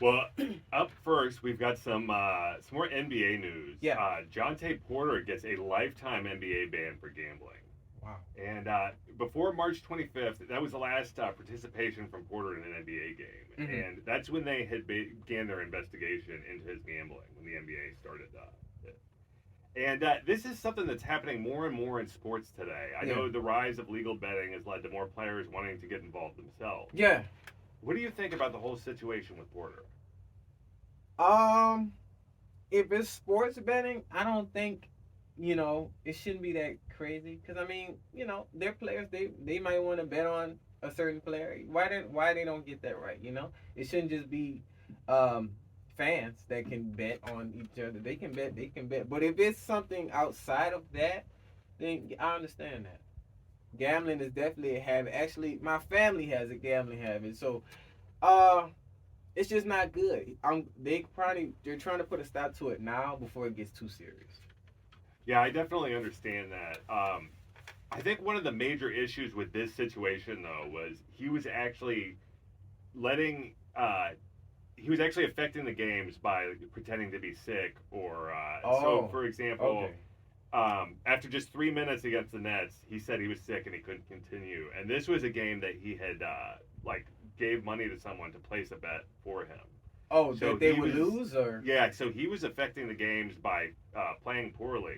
Well, up first, we've got some more NBA news. Yeah. Jontay Porter gets a lifetime NBA ban for gambling. Wow. And before March 25th, that was the last participation from Porter in an NBA game. Hmm. And that's when they had began their investigation into his gambling, when the NBA started it. And this is something that's happening more and more in sports today. I Yeah. know the rise of legal betting has led to more players wanting to get involved themselves. Yeah. What do you think about the whole situation with Porter? Um, if it's sports betting, I don't think, it shouldn't be that crazy. Cause I mean, they're players. They might want to bet on a certain player. Why they don't get that right? It shouldn't just be, um, fans that can bet on each other. They can bet. They can bet. But if it's something outside of that, then I understand that. Gambling is definitely a habit. Actually, my family has a gambling habit. So, uh, it's just not good. They're trying to put a stop to it now before it gets too serious. Yeah, I definitely understand that. I think one of the major issues with this situation, though, was letting he was actually affecting the games by pretending to be sick or so. Oh, For example, okay. after just 3 minutes against the Nets, he said he was sick and he couldn't continue. And this was a game that he had like gave money to someone to place a bet for him. Oh, So that they he would was lose or yeah. So he was affecting the games by playing poorly,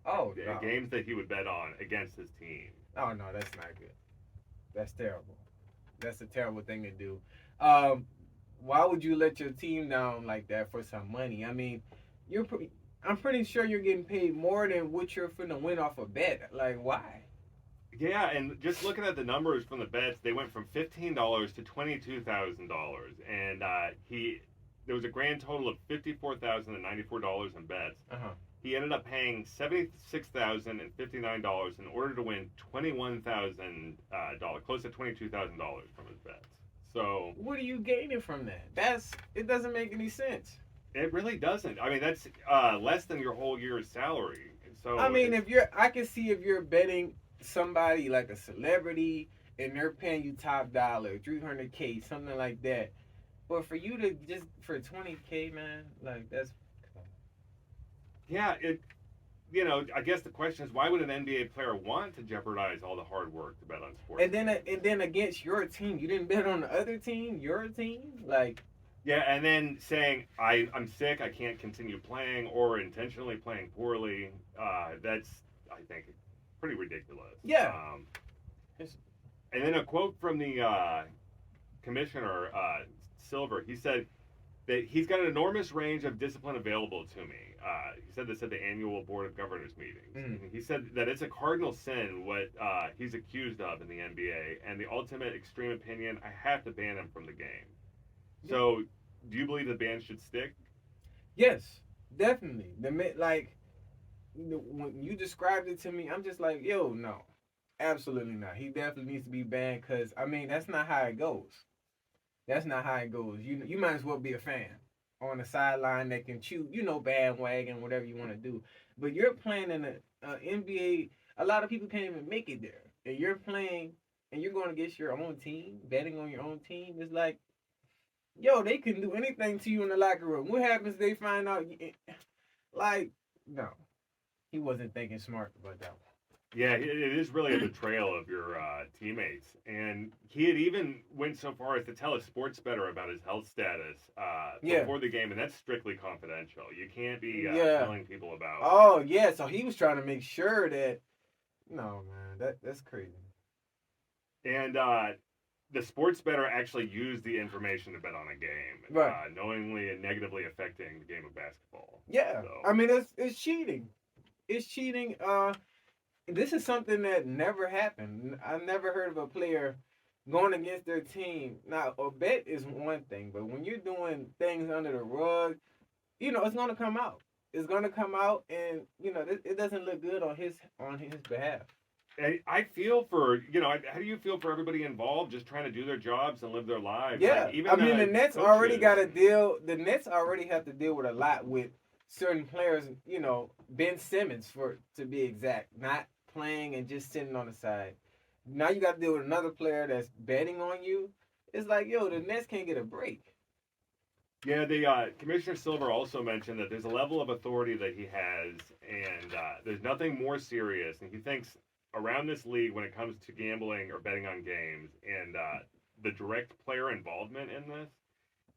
oh no, games that he would bet on against his team. oh no, that's not good. That's terrible. That's a terrible thing to do. Um, why would you let your team down like that for some money? I mean, you're. I'm pretty sure you're getting paid more than what you're finna win off a bet. Like why? Yeah, and just looking at the numbers from the bets, they went from $15 to $22,000, and he there was a grand total of $54,094 in bets. Uh huh. He ended up paying $76,059 in order to win $21,000, close to $22,000 from his bets. So What are you gaining from that? It doesn't make any sense. it really doesn't. I mean, that's less than your whole year's salary. I So mean, it's if you're, I can see if you're betting somebody like a celebrity and they're paying you top dollar, 300K, something like that. But for you to just for 20K, man, like that's. yeah, I guess the question is, why would an NBA player want to jeopardize all the hard work to bet on sports games? And then against your team, you didn't bet on the other team, your team, like Yeah, and then saying I'm sick, I can't continue playing, or intentionally playing poorly. That's I think pretty ridiculous. yeah, it's, And then a quote from the commissioner Silver. He said that he's got an enormous range of discipline available to me. He said this at the annual Board of Governors meetings. mm, And he said that it's a cardinal sin what he's accused of in the NBA, and the ultimate extreme opinion, I have to ban him from the game. yeah, So, do you believe the ban should stick? yes, definitely. Like when you described it to me, I'm just like, yo, no, absolutely not. He definitely needs to be banned because I mean that's not how it goes. That's not how it goes. You might as well be a fan on the sideline that can chew, bandwagon, whatever you want to do. But you're playing in a NBA. A lot of people can't even make it there, and you're playing, and you're going against your own team, betting on your own team. It's like, yo, they can do anything to you in the locker room. What happens? They find out, like, no, he wasn't thinking smart about that one. Yeah, it is really a betrayal of your teammates, and he had even went so far as to tell a sports bettor about his health status Yeah, before the game, and that's strictly confidential. You can't be yeah. telling people about. Oh yeah, so he was trying to make sure that no man, that's crazy. And the sports bettor actually used the information to bet on a game, Right. knowingly and negatively affecting the game of basketball. Yeah. So I mean it's cheating. It's cheating. This is something that never happened. I never heard of a player going against their team. Now a bet is one thing, but when you're doing things under the rug, it's gonna come out. It's gonna come out, and it doesn't look good on his behalf. I feel for how do you feel for everybody involved just trying to do their jobs and live their lives? Like Yeah, I even mean the Nets already coaches. got to deal. The Nets already have to deal with a lot with certain players. Ben Simmons for to be exact, not playing and just sitting on the side. Now you got to deal with another player that's betting on you. It's like, yo, the Nets can't get a break. Yeah, the Commissioner Silver also mentioned that there's a level of authority that he has, and there's nothing more serious. And he thinks around this league, when it comes to gambling or betting on games, and the direct player involvement in this.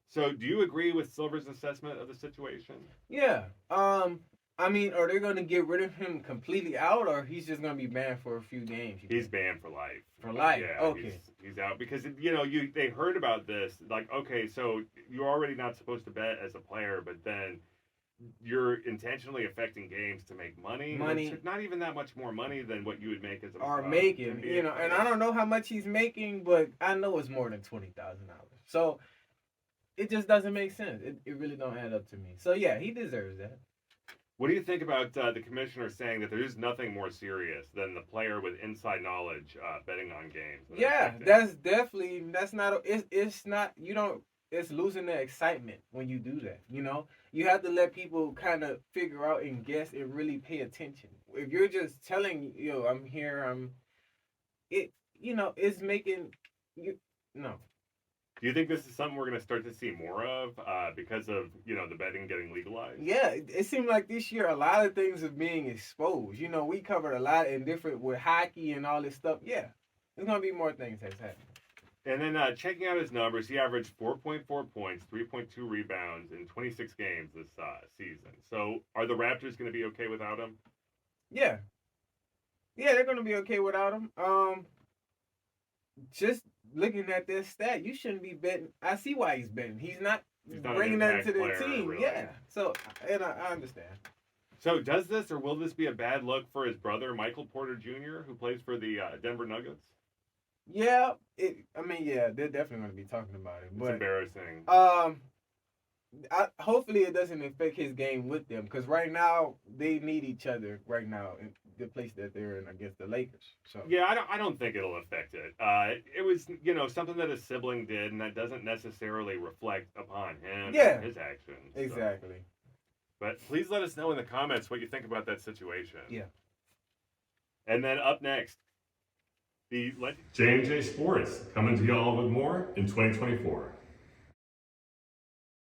So, do you agree with Silver's assessment of the situation? Yeah. I mean, are they going to get rid of him completely out, or he's just going to be banned for a few games? He's banned for life. For life. Yeah, Okay. he's out because they heard about this, like, okay, so you're already not supposed to bet as a player, but then you're intentionally affecting games to make money. Money. It's not even that much more money than what you would make as a Are making, NBA player. and I don't know how much he's making, but I know it's more than $20,000. So it just doesn't make sense. It really don't add up to me. So yeah, he deserves that. What do you think about the commissioner saying that there is nothing more serious than the player with inside knowledge betting on games? Yeah, that's not. It's not. You don't. It's losing the excitement when you do that. You have to let people kind of figure out and guess and really pay attention. If you're just telling I'm here, it. It's making you no. Do you think this is something we're going to start to see more of because of the betting getting legalized? Yeah, it seemed like this year a lot of things are being exposed. We covered a lot in different with hockey and all this stuff. Yeah, there's gonna be more things that's happening. And then checking out his numbers, he averaged 4.4 points, 3.2 rebounds in 26 games this season. So are the Raptors going to be okay without him? Yeah, they're gonna be okay without him. Just looking at this stat, you shouldn't be betting. I see why he's betting. He's not bringing that to the team. Really. Yeah. So, and I understand. So does this or will this be a bad look for his brother, Michael Porter Jr., who plays for the Denver Nuggets? Yeah. They're definitely going to be talking about it. It's embarrassing. Hopefully it doesn't affect his game with them, because right now they need each other right now in the place that they're in against the Lakers. So yeah, I don't think it'll affect it. It was something that his sibling did, and that doesn't necessarily reflect upon him and his actions. Exactly. So. But please let us know in the comments what you think about that situation. Yeah. And then up next, the J&J Sports coming to y'all with more in 2024.